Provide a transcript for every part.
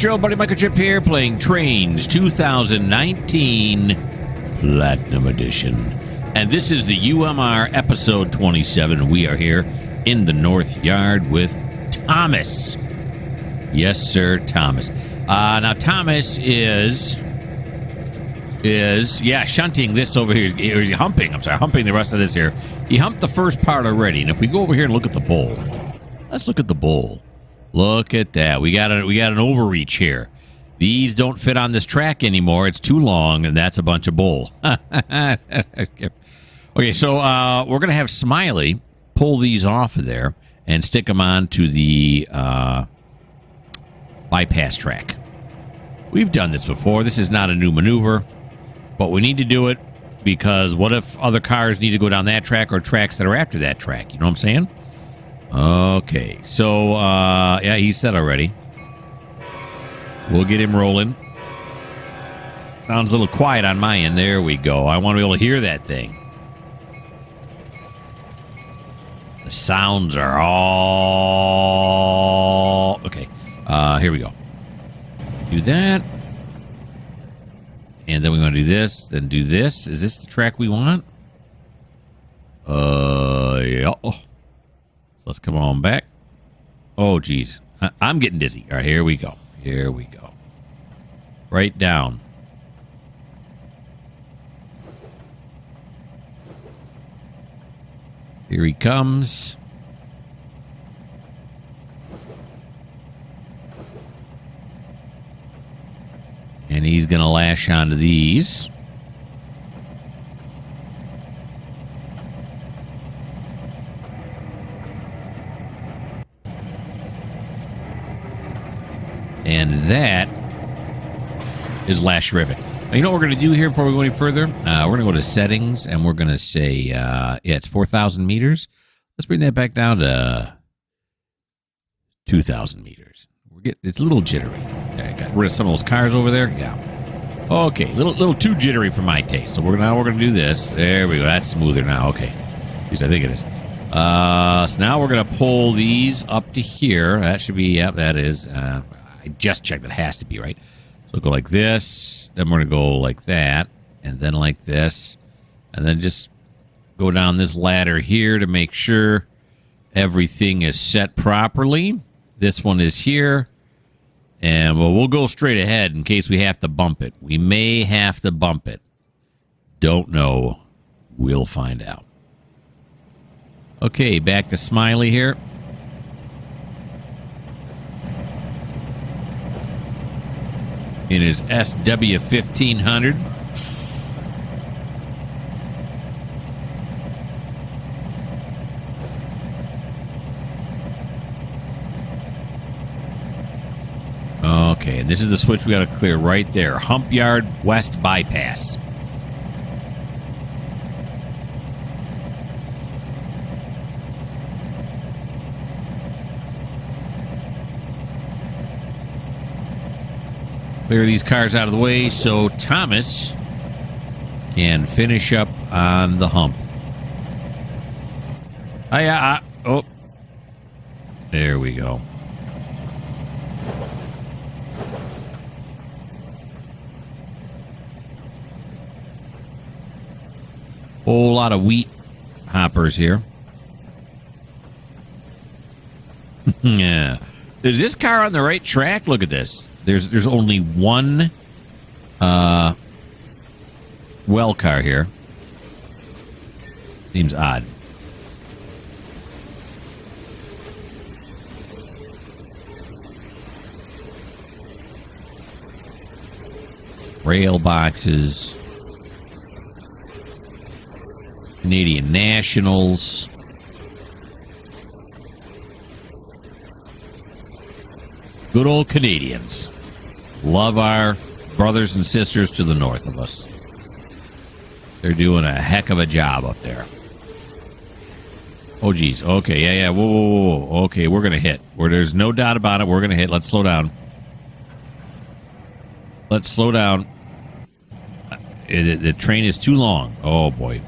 It's your old buddy Mikerowchip here playing Trainz 2019 Platinum Edition. And this is the UMR episode 27. We are here in the North Yard with Thomas. Yes, sir, Thomas. Now, Thomas is shunting this over here. Or is he humping? I'm sorry, humping the rest of this here. He humped the first part already. And if we go over here and look at the bowl, let's look at the bowl. Look at that. We got an overreach here. These don't fit on this track anymore. It's too long, and that's a bunch of bull. Okay, so we're going to have Smiley pull these off of there and stick them onto the bypass track. We've done this before. This is not a new maneuver, but we need to do it because what if other cars need to go down that track or tracks that are after that track? You know what I'm saying? Okay, so, yeah, he's set already. We'll get him rolling. Sounds a little quiet on my end. There we go. I want to be able to hear that thing. The sounds are all... Okay, here we go. Do that. And then we want to do this, then do this. Is this the track we want? Yeah. So let's come on back. Oh, geez. I'm getting dizzy. All right, here we go. Here we go. Right down. Here he comes. And he's going to lash onto these. And that is lasherific. Now, you know what we're going to do here before we go any further? We're going to go to settings, and we're going to say, yeah, it's 4,000 meters. Let's bring that back down to 2,000 meters. It's a little jittery. Okay, got rid of some of those cars over there. Yeah. Okay, little too jittery for my taste. So we're going to do this. There we go. That's smoother now. Okay. At least I think it is. So now we're going to pull these up to here. That should be, yep, that is. I just checked. That has to be, right? So go like this. Then we're going to go like that. And then like this. And then just go down this ladder here to make sure everything is set properly. This one is here. And, well, we'll go straight ahead in case we have to bump it. We may have to bump it. Don't know. We'll find out. Okay, back to Smiley here. In his SW1500. Okay, and this is the switch we got to clear right there. Hump Yard West Bypass. Clear these cars out of the way so Thomas can finish up on the hump. Oh, there we go. Whole lot of wheat hoppers here. Yeah. Is this car on the right track? Look at this. There's only one well car here. Seems odd. Rail boxes. Canadian Nationals. Good old Canadians. Love our brothers and sisters to the north of us. They're doing a heck of a job up there. Oh, geez. Okay, yeah. Whoa. Okay, we're going to hit. There's no doubt about it. We're going to hit. Let's slow down. Let's slow down. The train is too long. Oh, boy.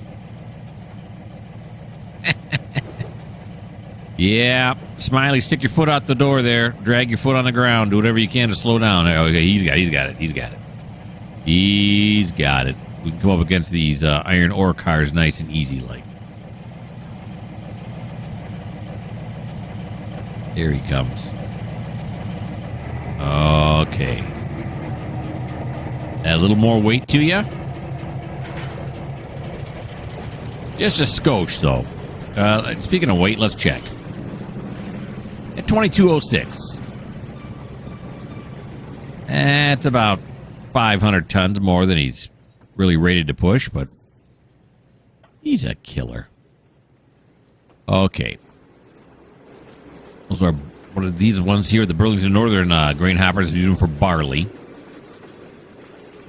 Yeah, Smiley, stick your foot out the door there. Drag your foot on the ground. Do whatever you can to slow down. Okay, he's got it. He's got it. We can come up against these iron ore cars nice and easy like. Here he comes. Okay. Add a little more weight to you. Just a skosh, though. Speaking of weight, let's check. At 2206. That's about 500 tons more than he's really rated to push, but he's a killer. Okay. Those are one of these ones here, the Burlington Northern grain hoppers. Use them for barley.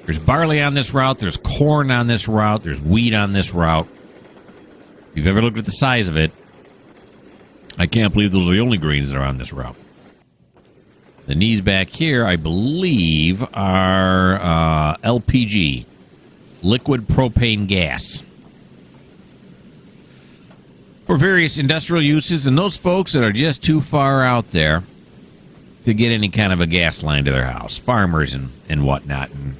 There's barley on this route. There's corn on this route. There's wheat on this route. If you've ever looked at the size of it, I can't believe those are the only grains that are on this route. The knees back here, I believe, are LPG, liquid propane gas, for various industrial uses, and those folks that are just too far out there to get any kind of a gas line to their house, farmers and whatnot. And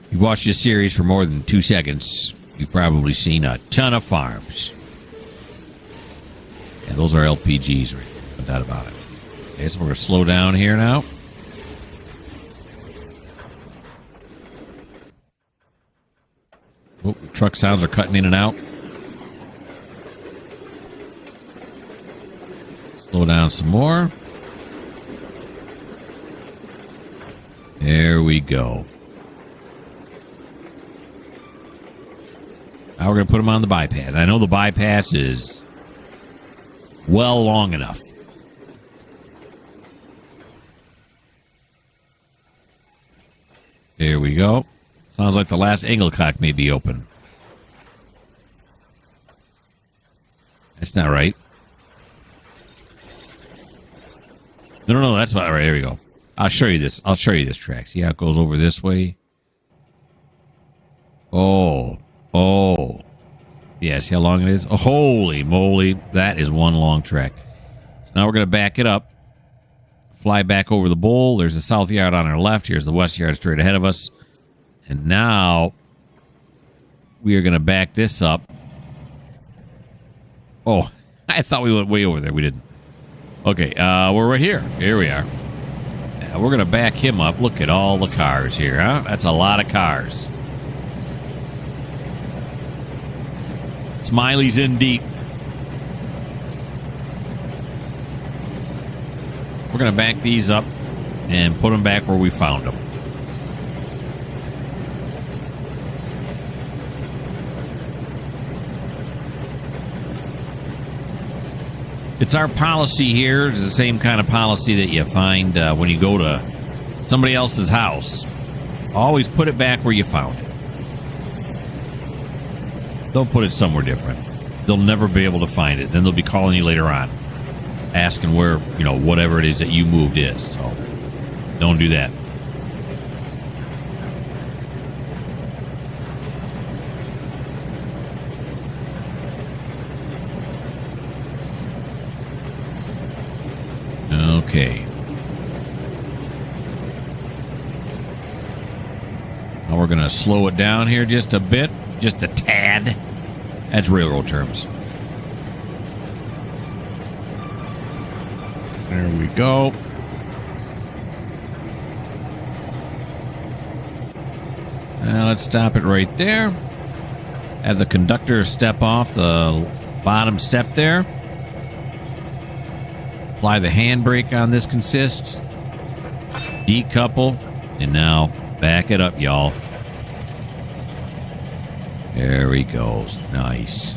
if you've watched this series for more than 2 seconds, you've probably seen a ton of farms. Yeah, those are LPGs, right? No doubt about it. Okay, so we're going to slow down here now. Oh, the truck sounds are cutting in and out. Slow down some more. There we go. Now we're going to put them on the bypass. I know the bypass is well long enough. There we go. Sounds like the last angle cock may be open. That's not right. No, that's not right. There we go. I'll show you this. I'll show you this track. See how it goes over this way? Oh. Yeah, see how long it is? Oh, holy moly. That is one long track. So now we're going to back it up. Fly back over the bowl. There's the south yard on our left. Here's the west yard straight ahead of us. And now we are going to back this up. Oh, I thought we went way over there. We didn't. Okay, we're right here. Here we are. We're going to back him up. Look at all the cars here, huh? That's a lot of cars. Smiley's in deep. We're going to back these up and put them back where we found them. It's our policy here. It's the same kind of policy that you find when you go to somebody else's house. Always put it back where you found it. Don't put it somewhere different. They'll never be able to find it. Then they'll be calling you later on, asking where, whatever it is that you moved is. So don't do that. Okay. Now we're going to slow it down here just a bit, just a tad. That's railroad terms. There we go. Now let's stop it right there. Have the conductor step off the bottom step there. Apply the handbrake on this consist. Decouple. And now back it up, y'all. There he goes. Nice.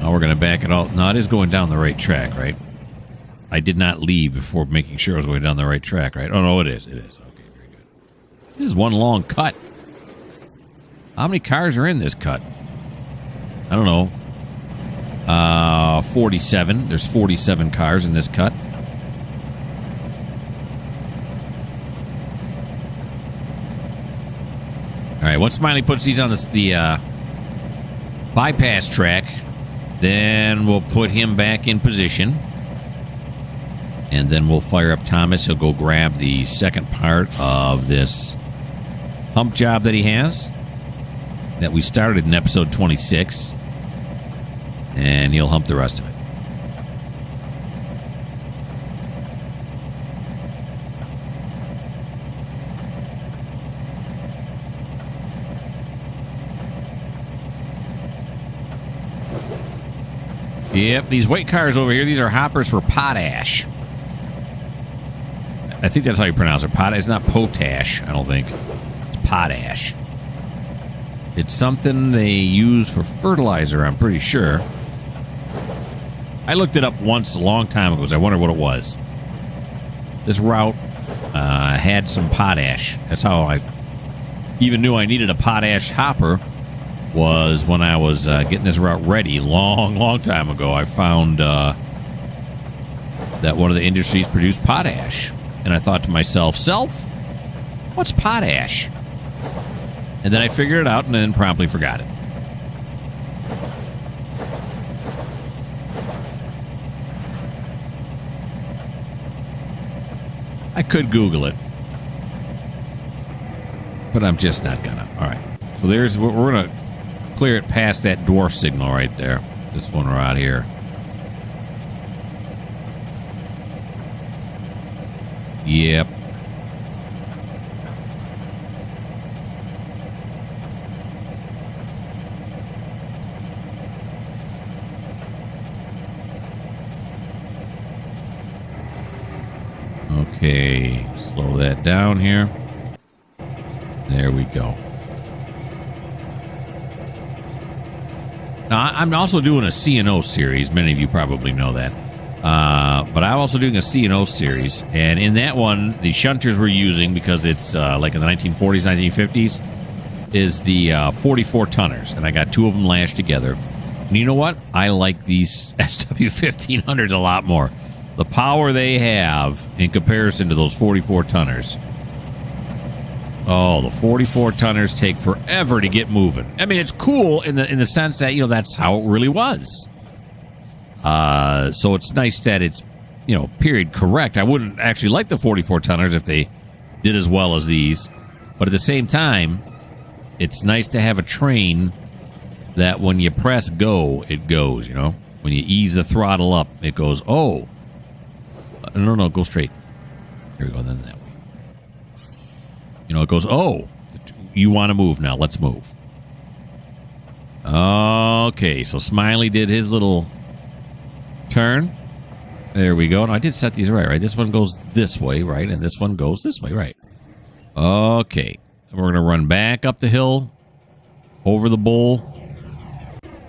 Now we're going to back it all. No, it is going down the right track, right? I did not leave before making sure I was going down the right track, right? Oh, no, it is. It is. Okay, very good. This is one long cut. How many cars are in this cut? I don't know. 47. There's 47 cars in this cut. All right, once Smiley puts these on the bypass track, Then we'll put him back in position. And then we'll fire up Thomas. He'll go grab the second part of this hump job that he has, that we started in episode 26. And he'll hump the rest of it. Yep, these white cars over here, these are hoppers for potash. I think that's how you pronounce it. Potash. It's not potash, I don't think. It's potash. It's something they use for fertilizer, I'm pretty sure. I looked it up once a long time ago because I wondered what it was. This route had some potash. That's how I even knew I needed a potash hopper, was when I was getting this route ready long time ago. I found that one of the industries produced potash. And I thought to myself, what's potash? And then I figured it out and then promptly forgot it. I could Google it, but I'm just not gonna. All right. So we're gonna clear it past that dwarf signal right there. This one right here. Yep. Okay, slow that down here. There we go. Now, I'm also doing a C&O series. Many of you probably know that. But I'm also doing a C&O series. And in that one, the shunters we're using, because it's like in the 1940s, 1950s, is the 44 tonners. And I got two of them lashed together. And you know what? I like these SW1500s a lot more. The power they have in comparison to those 44 tonners. Oh, the 44 tonners take forever to get moving. I mean, it's cool in the sense that, you know, that's how it really was. So it's nice that it's, you know, period correct. I wouldn't actually like the 44 tonners if they did as well as these. But at the same time, it's nice to have a train that when you press go, it goes, you know. When you ease the throttle up, it goes, oh. No, go straight. Here we go, then that way. You know, it goes, oh, you want to move now. Let's move. Okay, so Smiley did his little turn. There we go. And I did set these right? This one goes this way, right? And this one goes this way, right? Okay. We're going to run back up the hill, over the bowl,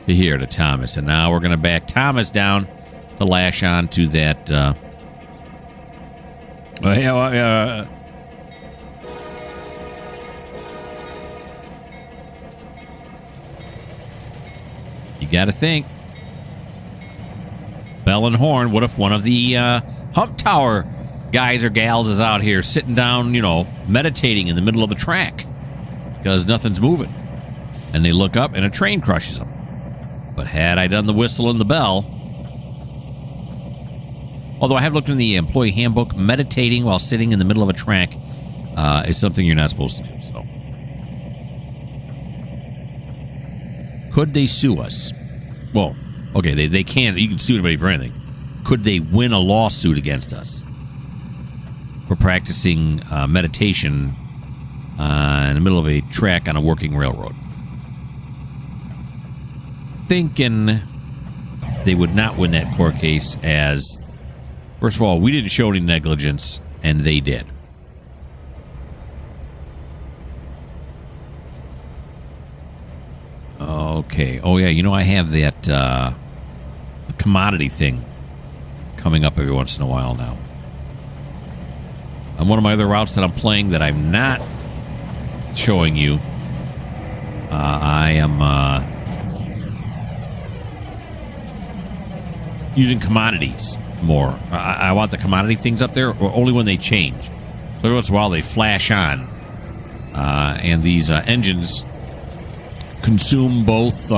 to here, to Thomas. And now we're going to back Thomas down to lash on to that... you got to think. Bell and horn, what if one of the hump tower guys or gals is out here sitting down, you know, meditating in the middle of the track because nothing's moving. And they look up and a train crushes them. But had I done the whistle and the bell... Although I have looked in the employee handbook, meditating while sitting in the middle of a track is something you're not supposed to do. So, could they sue us? Well, okay, they can't. You can sue anybody for anything. Could they win a lawsuit against us for practicing meditation in the middle of a track on a working railroad? Thinking they would not win that court case as... First of all, we didn't show any negligence, and they did. Okay. Oh, yeah, you know, I have that the commodity thing coming up every once in a while now. On one of my other routes that I'm playing that I'm not showing you, I am using commodities more. I want the commodity things up there only when they change. So every once in a while they flash on. And these engines consume both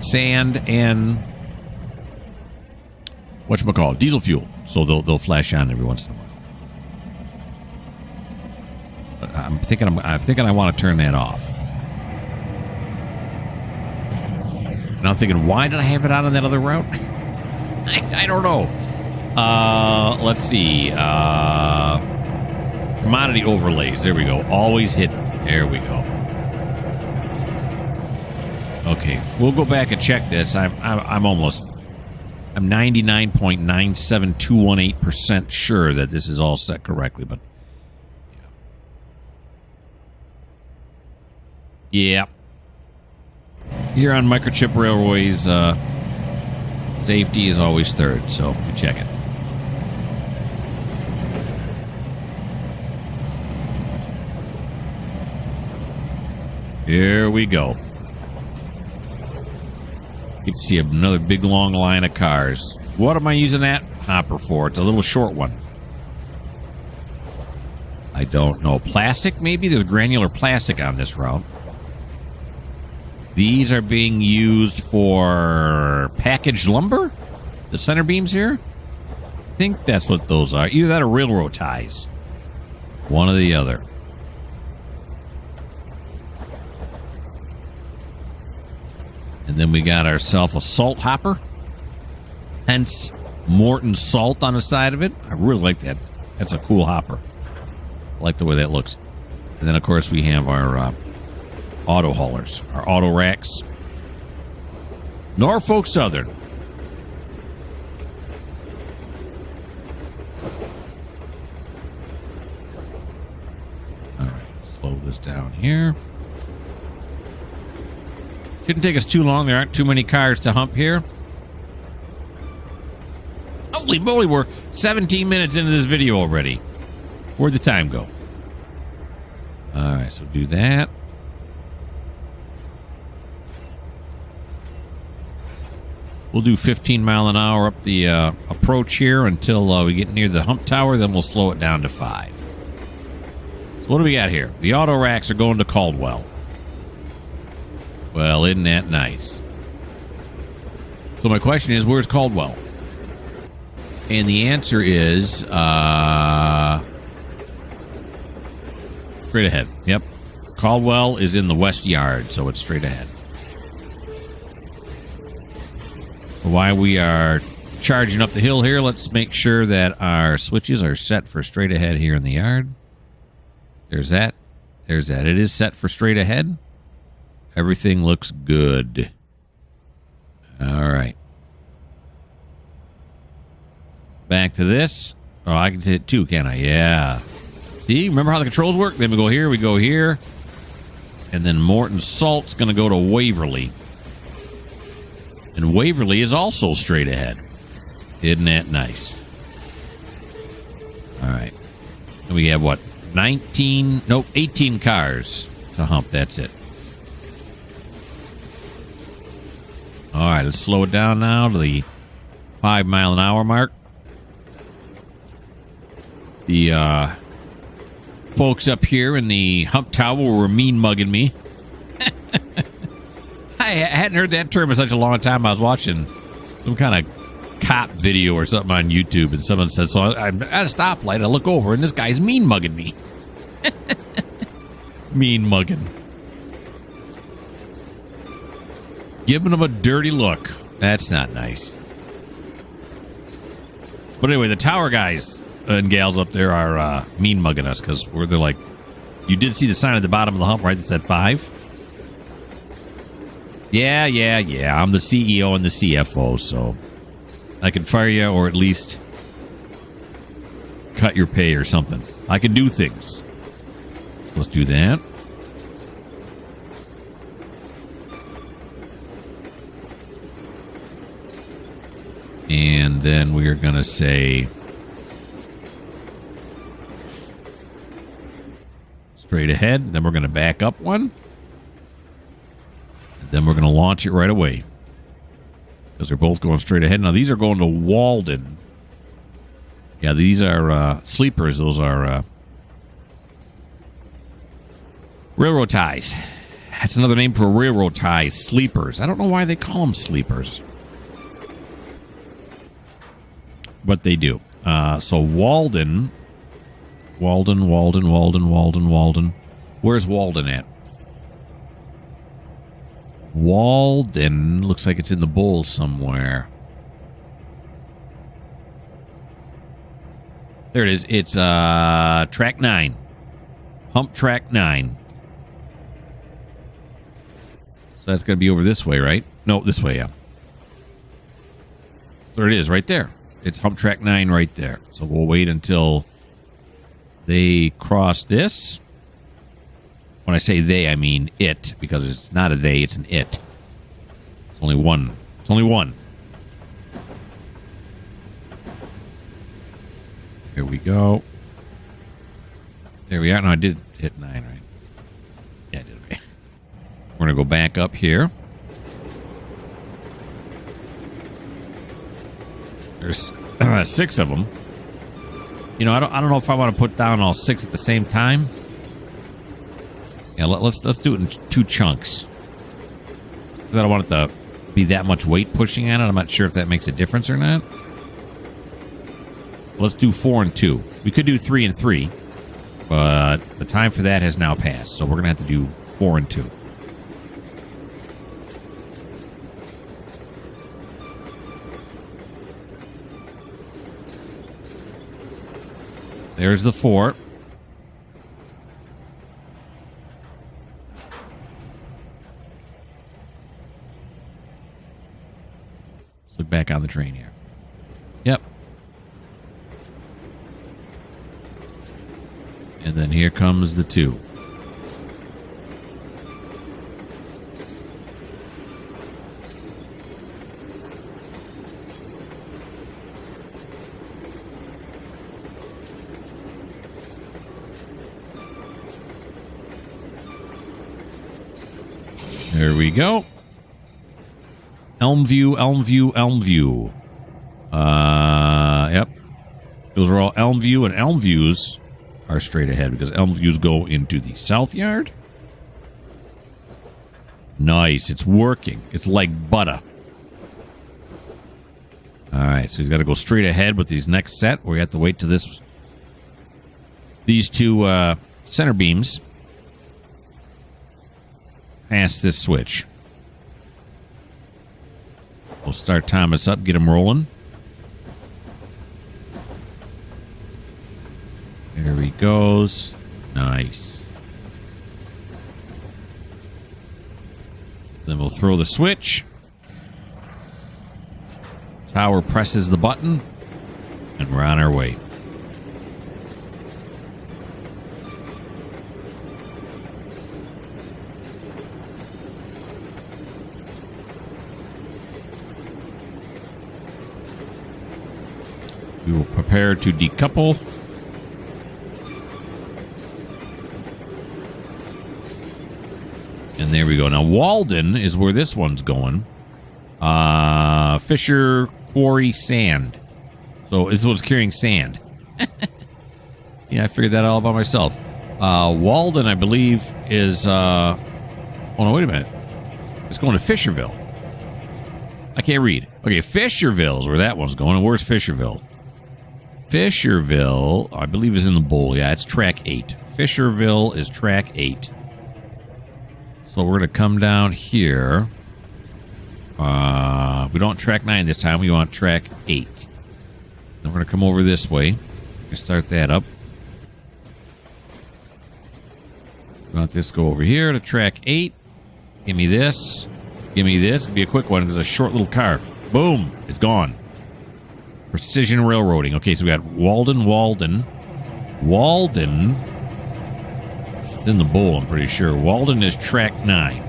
sand and whatchamacallit, diesel fuel. So they'll flash on every once in a while. But I'm thinking I want to turn that off. And I'm thinking, why did I have it out on that other route? I don't know. Let's see. Commodity overlays. There we go. Always hidden. There we go. Okay, we'll go back and check this. I'm 99.97218% sure that this is all set correctly, but yeah. Here on Mikerowchip Railways, safety is always third, so we check it. Here we go. You can see another big long line of cars. What am I using that hopper for? It's a little short one. I don't know. Plastic, maybe? There's granular plastic on this route. These are being used for packaged lumber? The center beams here? I think that's what those are. Either that or railroad ties. One or the other. And then we got ourselves a salt hopper. Hence, Morton Salt on the side of it. I really like that. That's a cool hopper. I like the way that looks. And then, of course, we have our auto haulers, our auto racks. Norfolk Southern. All right, slow this down here. Shouldn't take us too long. There aren't too many cars to hump here. Holy moly, we're 17 minutes into this video already. Where'd the time go? All right, so do that. We'll do 15 mile an hour up the approach here until we get near the hump tower. Then we'll slow it down to 5. So what do we got here? The auto racks are going to Caldwell. Well, isn't that nice? So my question is, where's Caldwell? And the answer is straight ahead. Yep. Caldwell is in the west yard, so it's straight ahead. While we are charging up the hill here, let's make sure that our switches are set for straight ahead here in the yard. There's that. There's that. It is set for straight ahead. Everything looks good. All right. Back to this. Oh, I can hit 2, can't I? Yeah. See, remember how the controls work? Then we go here. And then Morton Salt's going to go to Waverly. And Waverly is also straight ahead. Isn't that nice? All right. And we have, what, 18 cars to hump. That's it. All right, let's slow it down now to the 5 mile an hour mark. The folks up here in the hump tower were mean mugging me. I hadn't heard that term in such a long time. I was watching some kind of cop video or something on YouTube, and someone said, so I'm at a stoplight, I look over, and this guy's mean mugging me. Mean mugging. Giving him a dirty look. That's not nice. But anyway, the tower guys and gals up there are mean mugging us because they're like, you did see the sign at the bottom of the hump, right, that said 5? Yeah. I'm the CEO and the CFO, so I can fire you or at least cut your pay or something. I can do things. So let's do that. And then we are going to say straight ahead. Then we're going to back up one. And then we're going to launch it right away. Because they're both going straight ahead. Now, these are going to Walden. Yeah, these are sleepers. Those are railroad ties. That's another name for railroad ties, sleepers. I don't know why they call them sleepers. But they do. So Walden. Walden. Where's Walden at? Walden looks like it's in the bowl somewhere. There it is. It's track 9. Hump track 9. So that's going to be over this way, right? No, this way, yeah. There it is, right there. It's hump track 9 right there. So we'll wait until they cross this. When I say they, I mean it, because it's not a they, it's an it. It's only one. It's only one. Here we go. There we are. No, I did hit 9, right? Yeah, I did. Okay. We're going to go back up here. There's 6 of them. You know, I don't know if I want to put down all 6 at the same time. Yeah, let's do it in 2 chunks. Because I don't want it to be that much weight pushing at it. I'm not sure if that makes a difference or not. Let's do 4 and 2. We could do 3 and 3, but the time for that has now passed. So we're gonna have to do 4 and 2. There's the 4. Let's look back on the train here. Yep. And then here comes the 2. There we go. Elmview, Elmview, Elmview. Yep. Those are all Elmview, and Elmviews are straight ahead because Elmviews go into the south yard. Nice. It's working. It's like butter. All right. So he's got to go straight ahead with these next set. We have to wait to these 2 center beams pass this switch. We'll start Thomas up, get him rolling. There he goes. Nice. Then we'll throw the switch. Tower presses the button, and we're on our way. We will prepare to decouple. And there we go. Now, Walden is where this one's going. Fisher Quarry Sand. So this one's carrying sand. Yeah, I figured that all by myself. Walden, I believe, is... oh, no, wait a minute. It's going to Fisherville. I can't read. Okay, Fisherville is where that one's going. And where's Fisherville? Fisherville, I believe, is in the bowl. Yeah, it's track 8. Fisherville is track 8. So we're going to come down here. We don't want track 9 this time. We want track 8. Then we're going to come over this way. We start that up. We want this to go over here to track 8. Give me this. Give me this. It'll be a quick one. It's a short little car. Boom. It's gone. Precision railroading. Okay, so we got Walden. Walden is in the bowl, I'm pretty sure. Walden is track 9.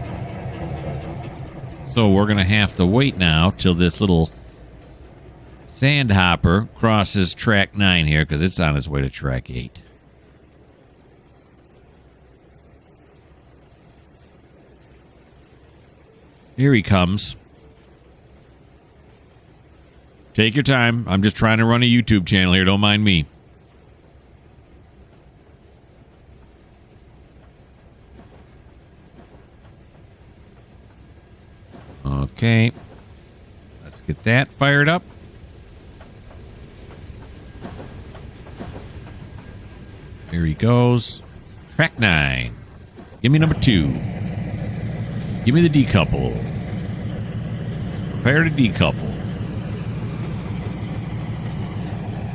So we're going to have to wait now till this little sand hopper crosses track 9 here, because it's on its way to track 8. Here he comes. Take your time. I'm just trying to run a YouTube channel here. Don't mind me. Okay. Let's get that fired up. Here he goes. Track 9. Give me number 2. Give me the decouple. Prepare to decouple.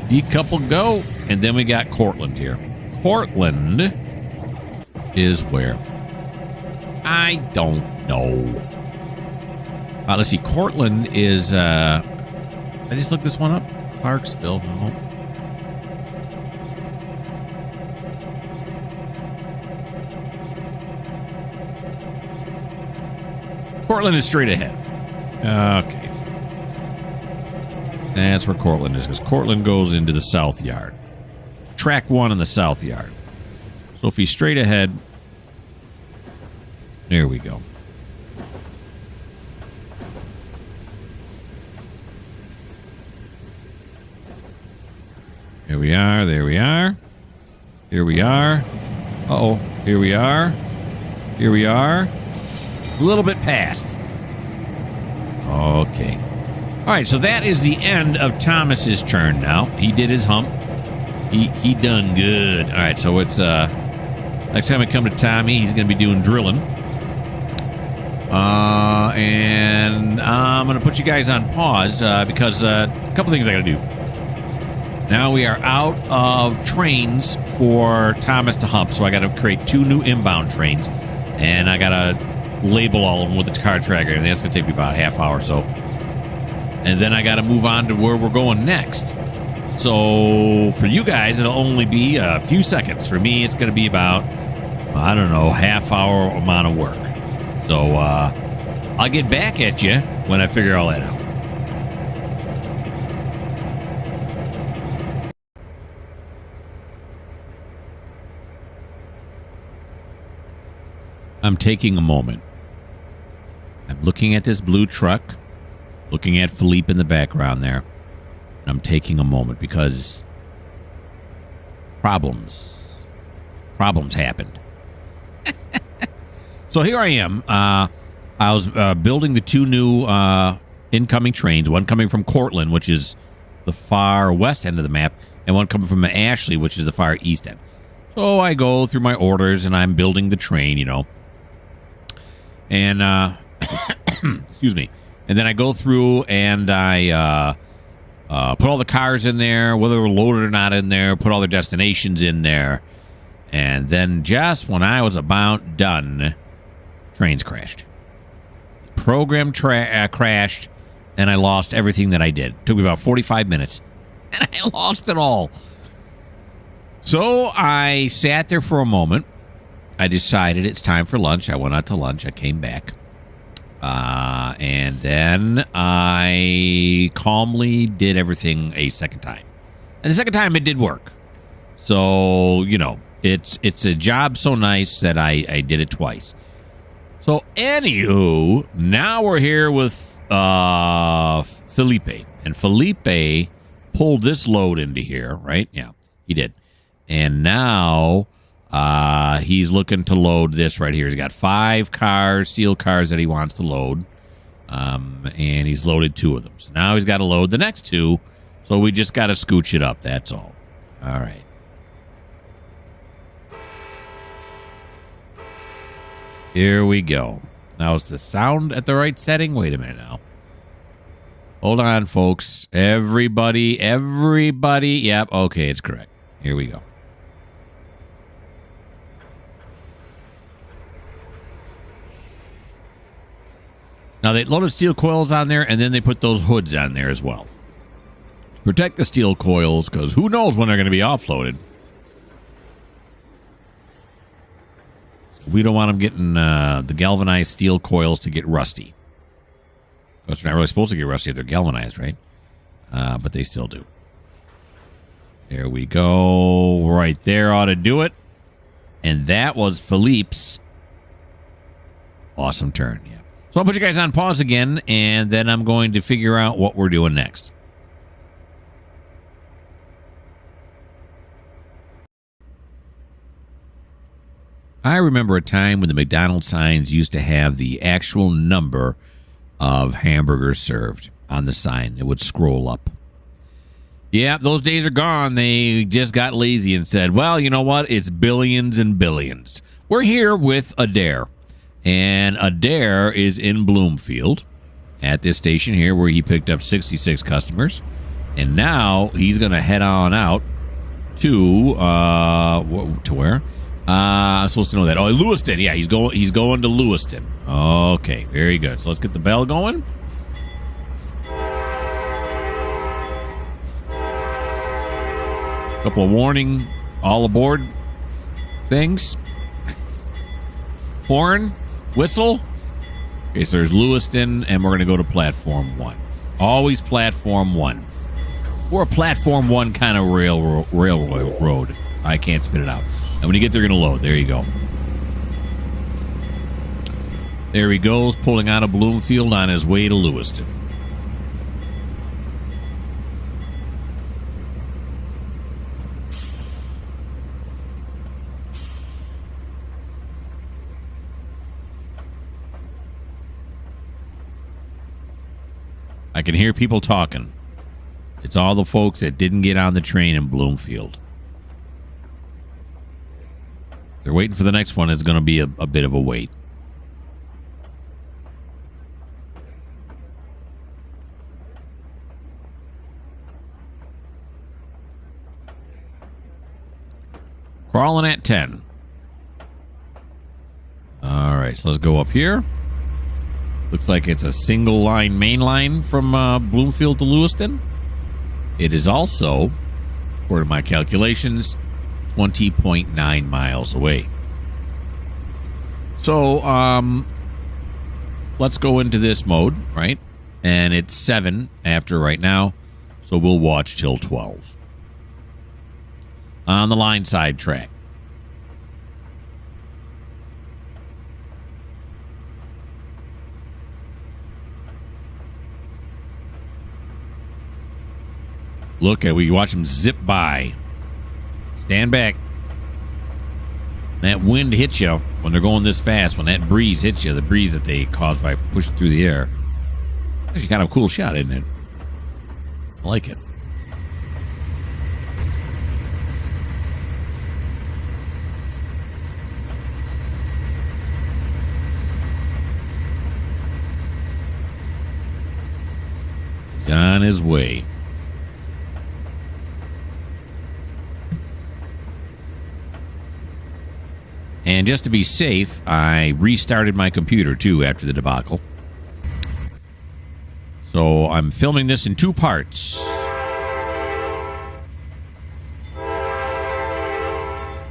Decouple, go. And then we got Cortland here. Cortland is where? I don't know. Let's see. Cortland is... I just looked this one up. Clarksville. No. Cortland is straight ahead. Okay. That's where Cortland is, because Cortland goes into the south yard. Track 1 in the south yard. So if he's straight ahead, there we go. Here we are, there we are. Here we are. Uh-oh, here we are. Here we are. A little bit past. Okay. All right, so that is the end of Thomas's turn now. He did his hump. He done good. All right, so it's next time I come to Tommy, he's going to be doing drilling. And I'm going to put you guys on pause because a couple things I got to do. Now we are out of trains for Thomas to hump, so I got to create 2 new inbound trains, and I got to label all of them with the car tracker, and that's going to take me about a half hour or so. And then I got to move on to where we're going next. So for you guys, it'll only be a few seconds. For me, it's going to be about, I don't know, half hour amount of work. So I'll get back at you when I figure all that out. I'm taking a moment. I'm looking at this blue truck, looking at Philippe in the background there. I'm taking a moment because problems happened. So here I am. I was building the 2 new incoming trains, one coming from Cortland, which is the far west end of the map, and one coming from Ashley, which is the far east end. So I go through my orders, and I'm building the train, you know. And, excuse me. And then I go through and I put all the cars in there, whether they're loaded or not in there, put all their destinations in there. And then just when I was about done, Trainz crashed. Program crashed, and I lost everything that I did. It took me about 45 minutes, and I lost it all. So I sat there for a moment. I decided it's time for lunch. I went out to lunch. I came back. And then I calmly did everything a second time. And the second time it did work. So, you know, it's a job so nice that I did it twice. So, anywho, now we're here with Felipe. And Felipe pulled this load into here, right? Yeah, he did. And now he's looking to load this right here. He's got 5 cars, steel cars that he wants to load. And he's loaded 2 of them. So now he's got to load the next 2. So we just got to scooch it up. That's all. All right. Here we go. Now, is the sound at the right setting? Wait a minute now. Hold on, folks. Everybody. Yep. Okay, it's correct. Here we go. Now, they loaded steel coils on there, and then they put those hoods on there as well. Protect the steel coils, because who knows when they're going to be offloaded. We don't want them getting the galvanized steel coils to get rusty. Because they're not really supposed to get rusty if they're galvanized, right? But they still do. There we go. Right there ought to do it. And that was Philippe's awesome turn. Yeah. So I'll put you guys on pause again, and then I'm going to figure out what we're doing next. I remember a time when the McDonald's signs used to have the actual number of hamburgers served on the sign. It would scroll up. Yeah, those days are gone. They just got lazy and said, well, you know what? It's billions and billions. We're here with Adair. And Adair is in Bloomfield at this station here where he picked up 66 customers. And now he's going to head on out to where? I'm supposed to know that. Oh, Lewiston. Yeah, he's going to Lewiston. Okay, very good. So let's get the bell going. Couple of warning, all aboard things. Horn, whistle. Okay, so there's Lewiston, and we're going to go to Platform 1. Always Platform 1. Or a Platform 1 kind of railroad. I can't spit it out. And when you get there, you're going to load. There you go. There he goes, pulling out of Bloomfield on his way to Lewiston. I can hear people talking. It's all the folks that didn't get on the train in Bloomfield. If they're waiting for the next one, it's going to be a bit of a wait. Crawling at 10. All right, so let's go up here. Looks like it's a single line main line from Bloomfield to Lewiston. It is also, according to my calculations, 20.9 miles away. So, let's go into this mode, right? And it's 7 after right now, so we'll watch till 12. On the line side track. Look at, we watch them zip by. Stand back. That wind hits you when they're going this fast. When that breeze hits you, the breeze that they cause by pushing through the air. Actually kind of a cool shot, isn't it? I like it. He's on his way. And just to be safe, I restarted my computer, too, after the debacle. So I'm filming this in 2 parts.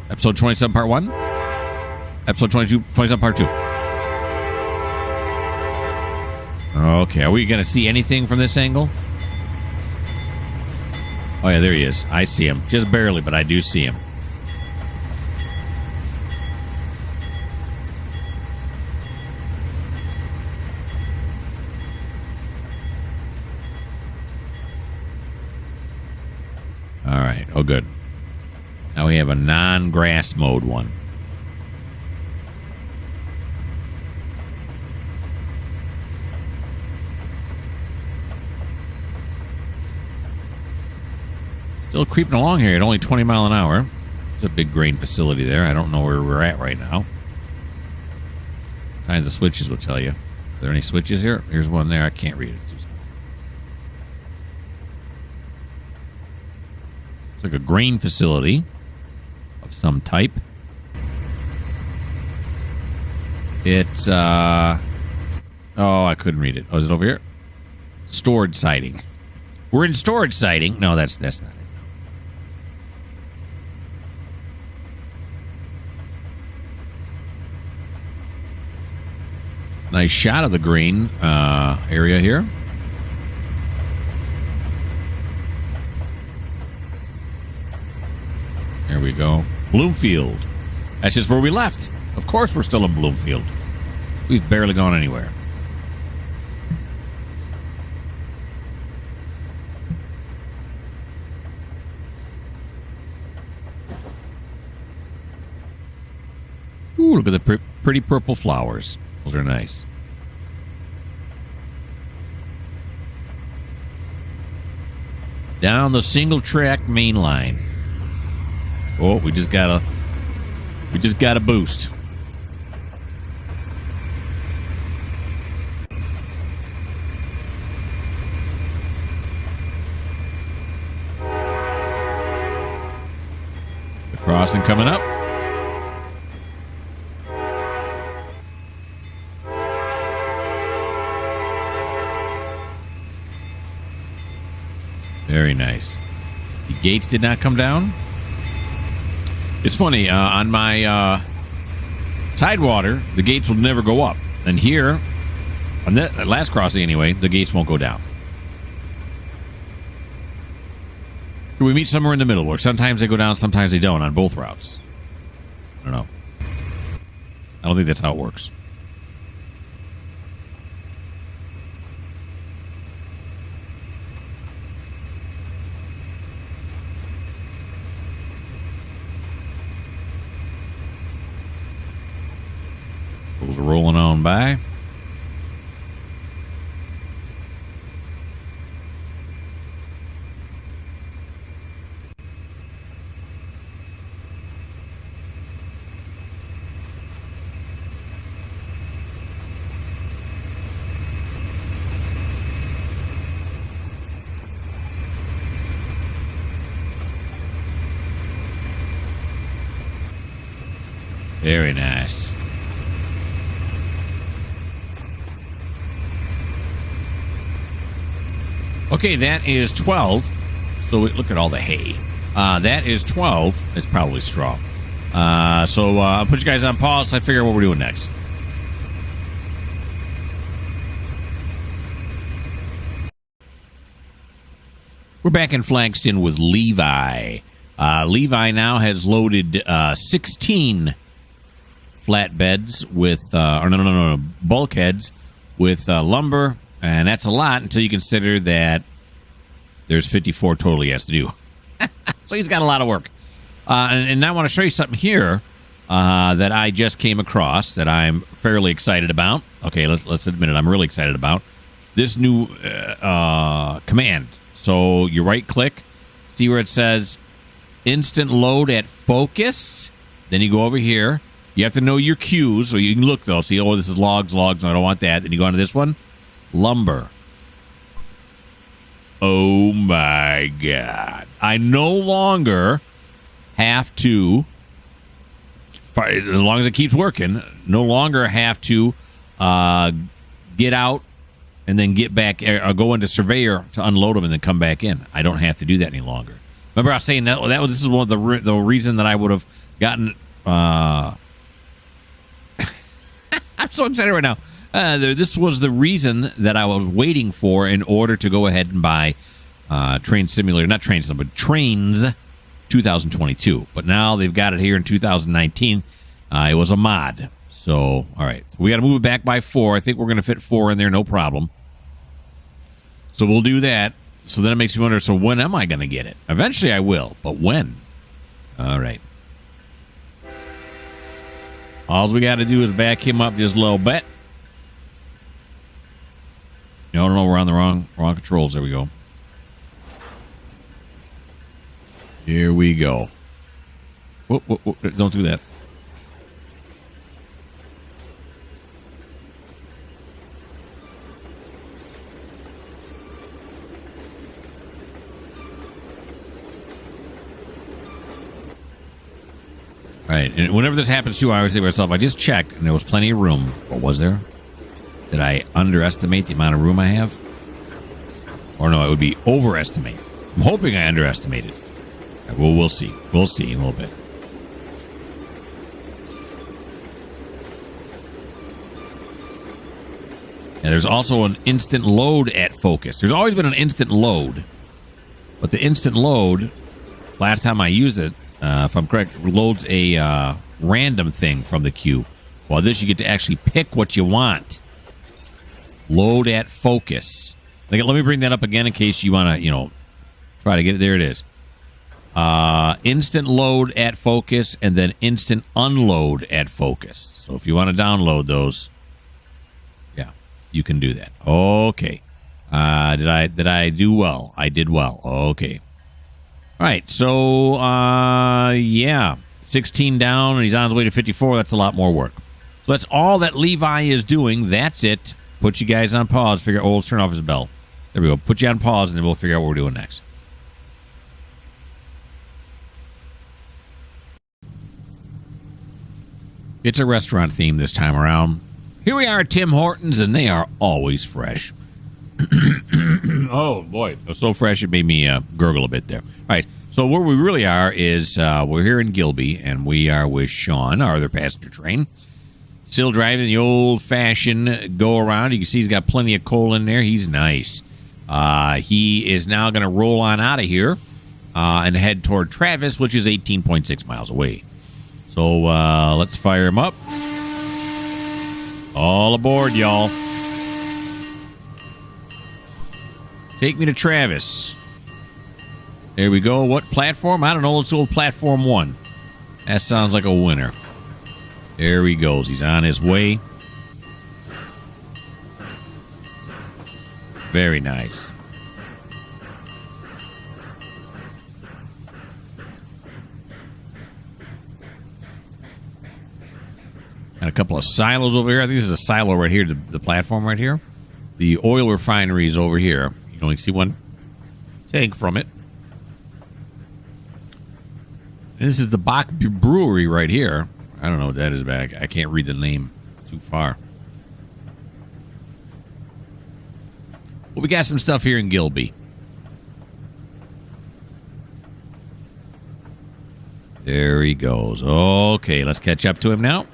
Episode 27, Part 1. Episode 27, Part 2. Okay, are we going to see anything from this angle? Oh, yeah, there he is. I see him. Just barely, but I do see him. All right. Oh, good. Now we have a non-grass mode one. Still creeping along here at only 20 mile an hour. There's a big grain facility there. I don't know where we're at right now. Kinds of switches will tell you. Are there any switches here? Here's one there. I can't read it. It's too small. It's like a grain facility of some type. It's, oh, I couldn't read it. Oh, is it over here? Storage siding. We're in storage siding. No, that's not it. Nice shot of the grain area here. There we go. Bloomfield. That's just where we left. Of course we're still in Bloomfield. We've barely gone anywhere. Ooh, look at the pretty purple flowers. Those are nice. down the single track main line. Oh, we just got a boost. The crossing coming up. Very nice. The gates did not come down. It's funny, on my Tidewater, the gates will never go up. And here, on that last crossing anyway, the gates won't go down. We meet somewhere in the middle where sometimes they go down, sometimes they don't on both routes. I don't know. I don't think that's how it works. Those are rolling on by. Very nice. Okay, that is 12. So look at all the hay. That is 12. It's probably straw. So I'll put you guys on pause so I figure out what we're doing next. We're back in Flagston with Levi. Levi now has loaded 16 flatbeds with, bulkheads with lumber. And that's a lot until you consider that there's 54 total he has to do. So he's got a lot of work. And I want to show you something here that I just came across that I'm fairly excited about. Okay, let's admit it. I'm really excited about this new command. So you right-click, see where it says instant load at focus. Then you go over here. You have to know your cues, so you can look, though. See, oh, this is logs. No, I don't want that. Then you go onto this one. Lumber. Oh my God. I no longer have to, as long as it keeps working, no longer have to get out and then get back, or go into Surveyor to unload them and then come back in. I don't have to do that any longer. Remember I was saying this is one of the reason that I would have gotten, I'm so excited right now. This was the reason that I was waiting for in order to go ahead and buy Trainz Simulator, not Trainz, but Trainz 2022. But now they've got it here in 2019. It was a mod. So, all right. We got to move it back by 4. I think we're going to fit 4 in there, no problem. So we'll do that. So then it makes me wonder, so when am I going to get it? Eventually I will, but when? All right. All we got to do is back him up just a little bit. No, we're on the wrong controls. There we go. Here we go. Whoop, don't do that. All right, and whenever this happens too, I always say to myself, I just checked, and there was plenty of room. What was there? Did I underestimate the amount of room I have? Or no, it would be overestimate. I'm hoping I underestimated. Right, well, we'll see. We'll see in a little bit. And there's also an instant load at focus. There's always been an instant load. But the instant load, last time I used it, if I'm correct, loads a random thing from the queue. While this, you get to actually pick what you want. Load at focus. Let me bring that up again in case you want to, try to get it. There it is. Instant load at focus and then instant unload at focus. So if you want to download those, yeah, you can do that. Okay. Did I do well? I did well. Okay. All right. So, yeah. 16 down, and he's on his way to 54. That's a lot more work. So that's all that Levi is doing. That's it. Put you guys on pause. Figure out, let's turn off his bell. There we go. Put you on pause, and then we'll figure out what we're doing next. It's a restaurant theme this time around. Here we are at Tim Hortons, and they are always fresh. Oh, boy. It was so fresh it made me gurgle a bit there. All right. So where we really are is we're here in Gilby, and we are with Sean, our other passenger train. Still driving the old-fashioned go-around. You can see he's got plenty of coal in there. He's nice. He is now going to roll on out of here and head toward Travis, which is 18.6 miles away. So let's fire him up. All aboard, y'all. Take me to Travis. There we go. What platform? I don't know. Let's go with platform 1. That sounds like a winner. There he goes. He's on his way. Very nice. Got a couple of silos over here. I think this is a silo right here, the platform right here. The oil refinery is over here. You can only see one tank from it. And this is the Bach Brewery right here. I don't know what that is, but I can't read the name too far. Well, we got some stuff here in Gilby. There he goes. Okay, let's catch up to him now.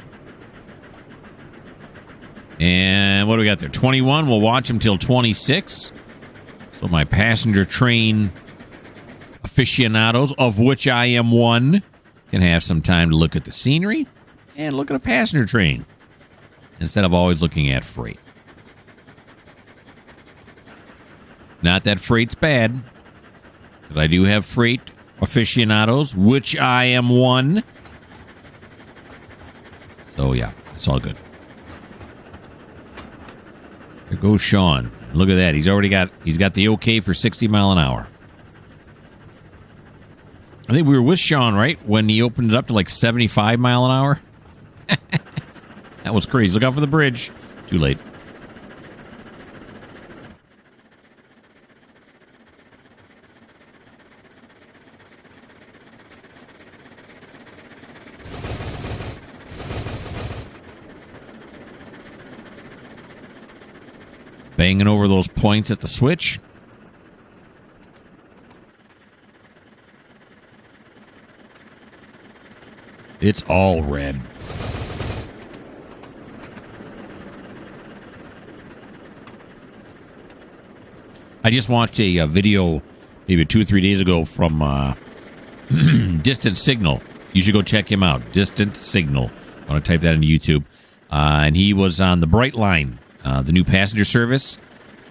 And what do we got there? 21. We'll watch him till 26. So my passenger train aficionados, of which I am one, can have some time to look at the scenery and look at a passenger train instead of always looking at freight. Not that freight's bad, because I do have freight aficionados, which I am one. So yeah, it's all good. There goes Sean. Look at that. He's got the okay for 60 mile an hour. I think we were with Sean, right? When he opened it up to like 75 mile an hour. That was crazy. Look out for the bridge. Too late. Banging over those points at the switch. It's all red. I just watched a video maybe 2 or 3 days ago from Distant Signal. You should go check him out. Distant Signal. I want to type that into YouTube. And he was on the Bright Line, the new passenger service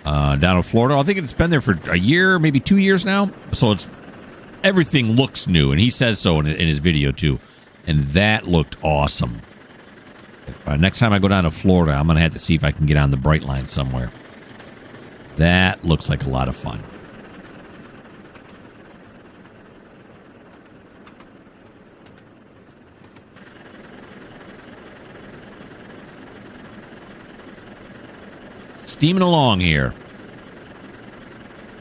down in Florida. I think it's been there for a year, maybe 2 years now. So everything looks new, and he says so in his video too. And that looked awesome. Next time I go down to Florida, I'm going to have to see if I can get on the Bright Line somewhere. That looks like a lot of fun. Steaming along here.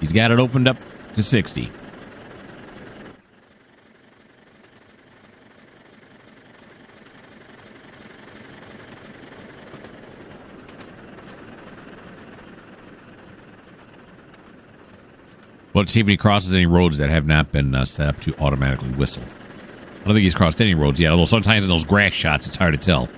He's got it opened up to 60. Well, let's see if he crosses any roads that have not been set up to automatically whistle. I don't think he's crossed any roads yet, although sometimes in those grass shots, it's hard to tell.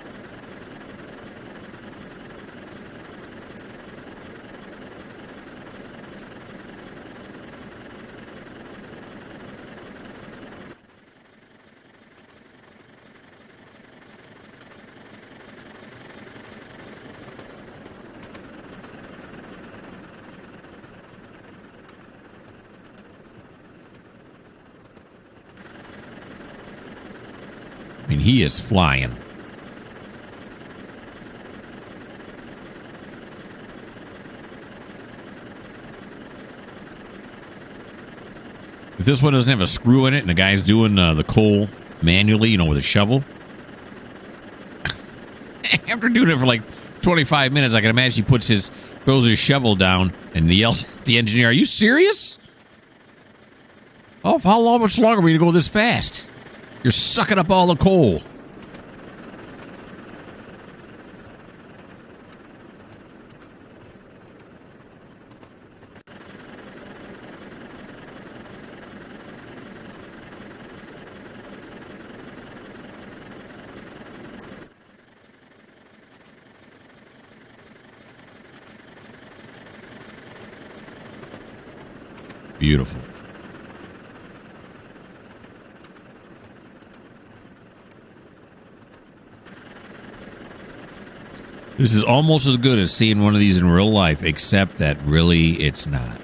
I mean, he is flying. If this one doesn't have a screw in it and the guy's doing the coal manually, you know, with a shovel. After doing it for like 25 minutes, I can imagine he throws his shovel down and he yells at the engineer, "Are you serious? Oh, how much longer are we going to go this fast? You're sucking up all the coal." Beautiful. This is almost as good as seeing one of these in real life, except that really it's not.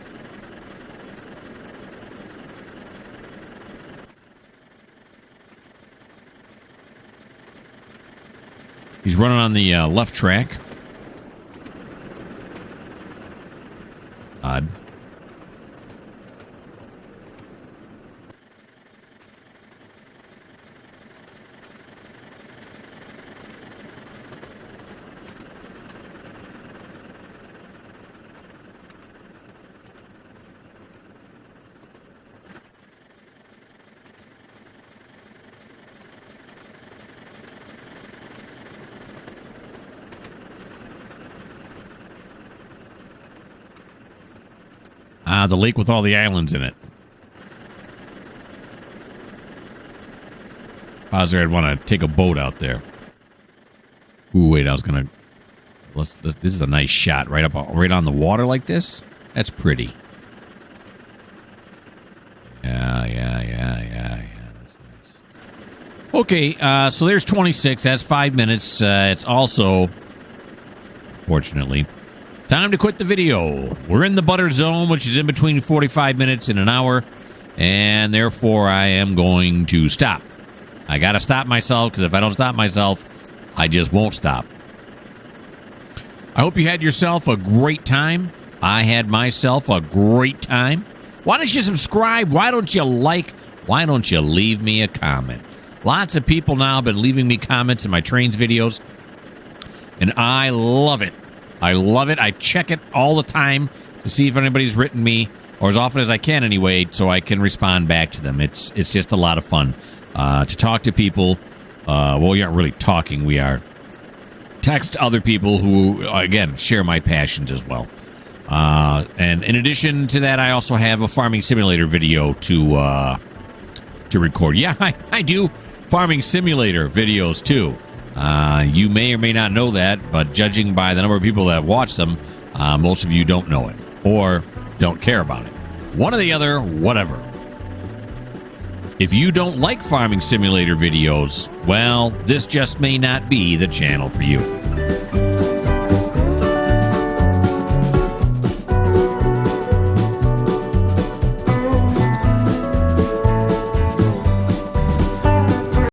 He's running on the left track. Odd. The lake with all the islands in it. I'd want to take a boat out there. Ooh, wait, I was gonna. Let's. This is a nice shot, right on the water like this. That's pretty. Yeah. That's nice. Okay, so there's 26. That's 5 minutes. It's also, fortunately, time to quit the video. We're in the butter zone, which is in between 45 minutes and an hour, and therefore I am going to stop. I got to stop myself, because if I don't stop myself, I just won't stop. I hope you had yourself a great time. I had myself a great time. Why don't you subscribe? Why don't you like? Why don't you leave me a comment? Lots of people now have been leaving me comments in my Trainz videos, and I love it. I love it. I check it all the time to see if anybody's written me, or as often as I can anyway, so I can respond back to them. It's just a lot of fun to talk to people. Well, we aren't really talking. We are text other people who, again, share my passions as well. And in addition to that, I also have a farming simulator video to record. Yeah, I do farming simulator videos too. You may or may not know that, but judging by the number of people that watch them, most of you don't know it or don't care about it. One or the other, whatever. If you don't like farming simulator videos, well, this just may not be the channel for you.